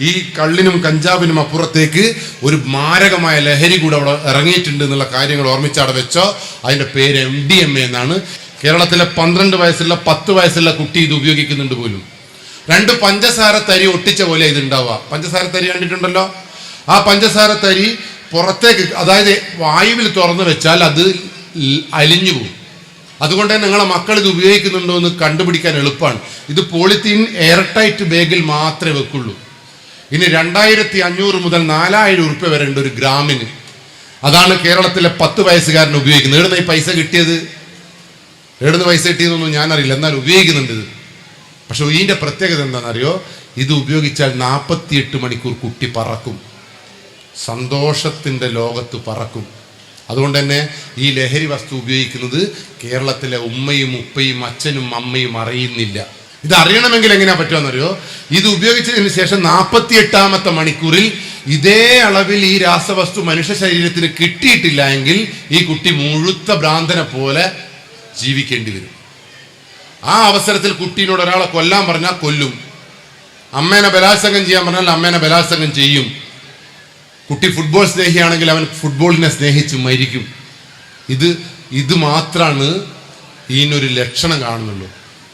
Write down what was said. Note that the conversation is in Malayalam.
ഈ കള്ളിനും കഞ്ചാവിനും അപ്പുറത്തേക്ക് ഒരു മാരകമായ ലഹരി കൂടെ അവിടെ ഇറങ്ങിയിട്ടുണ്ട് എന്നുള്ള കാര്യങ്ങൾ ഓർമ്മിച്ചവിടെ വെച്ചോ. അതിന്റെ പേര് MDMA എന്നാണ്. കേരളത്തിലെ 12 വയസ്സുള്ള 10 വയസ്സുള്ള കുട്ടി ഇത് ഉപയോഗിക്കുന്നുണ്ട് പോലും. 2 പഞ്ചസാര തരി ഒട്ടിച്ച പോലെ ഇത് ഉണ്ടാവുക. പഞ്ചസാര തരി കണ്ടിട്ടുണ്ടല്ലോ? ആ പഞ്ചസാര തരി പുറത്തേക്ക്, അതായത് വായുവിൽ തുറന്നു വെച്ചാൽ അത് അലിഞ്ഞു പോകും. അതുകൊണ്ട് തന്നെ നിങ്ങളെ മക്കൾ ഇത് ഉപയോഗിക്കുന്നുണ്ടോ എന്ന് കണ്ടുപിടിക്കാൻ എളുപ്പമാണ്. ഇത് പോളിത്തീൻ എയർ ടൈറ്റ് ബാഗിൽ മാത്രമേ വെക്കുള്ളൂ. ഇനി 2500 മുതൽ 4000 ഉറുപ്പ്യ വരെ ഉണ്ട് ഒരു ഗ്രാമിന്. അതാണ് കേരളത്തിലെ 10 വയസ്സുകാരൻ ഉപയോഗിക്കുന്നത്. എവിടുന്ന് ഈ പൈസ കിട്ടിയത്? എവിടുന്ന് പൈസ കിട്ടിയതൊന്നും ഞാനറിയില്ല, എന്നാൽ ഉപയോഗിക്കുന്നുണ്ട് ഇത്. പക്ഷെ ഇതിന്റെ പ്രത്യേകത എന്താണെന്നറിയോ? ഇത് ഉപയോഗിച്ചാൽ 48 മണിക്കൂർ കുട്ടി പറക്കും, സന്തോഷത്തിന്റെ ലോകത്ത് പറക്കും. അതുകൊണ്ട് തന്നെ ഈ ലഹരി വസ്തു ഉപയോഗിക്കുന്നത് കേരളത്തിലെ ഉമ്മയും ഉപ്പയും അച്ഛനും അമ്മയും അറിയുന്നില്ല. ഇത് അറിയണമെങ്കിൽ എങ്ങനെയാ പറ്റുമെന്നറിയോ? ഇത് ഉപയോഗിച്ചതിന് ശേഷം 48ാമത്തെ മണിക്കൂറിൽ ഇതേ അളവിൽ ഈ രാസവസ്തു മനുഷ്യ ശരീരത്തിന് കിട്ടിയിട്ടില്ല എങ്കിൽ ഈ കുട്ടി മുഴുത്ത ഭ്രാന്തനെ പോലെ ജീവിക്കേണ്ടി വരും. ആ അവസരത്തിൽ കുട്ടീനോട് ഒരാളെ കൊല്ലാൻ പറഞ്ഞാൽ കൊല്ലും, അമ്മേനെ ബലാത്സംഗം ചെയ്യാൻ പറഞ്ഞാൽ അമ്മേനെ ബലാത്സംഗം ചെയ്യും. കുട്ടി ഫുട്ബോൾ സ്നേഹിയാണെങ്കിൽ അവൻ ഫുട്ബോളിനെ സ്നേഹിച്ച് മരിക്കും. ഇത് മാത്രമാണ് ഇതിനൊരു ലക്ഷണം കാണുന്നുള്ളൂ.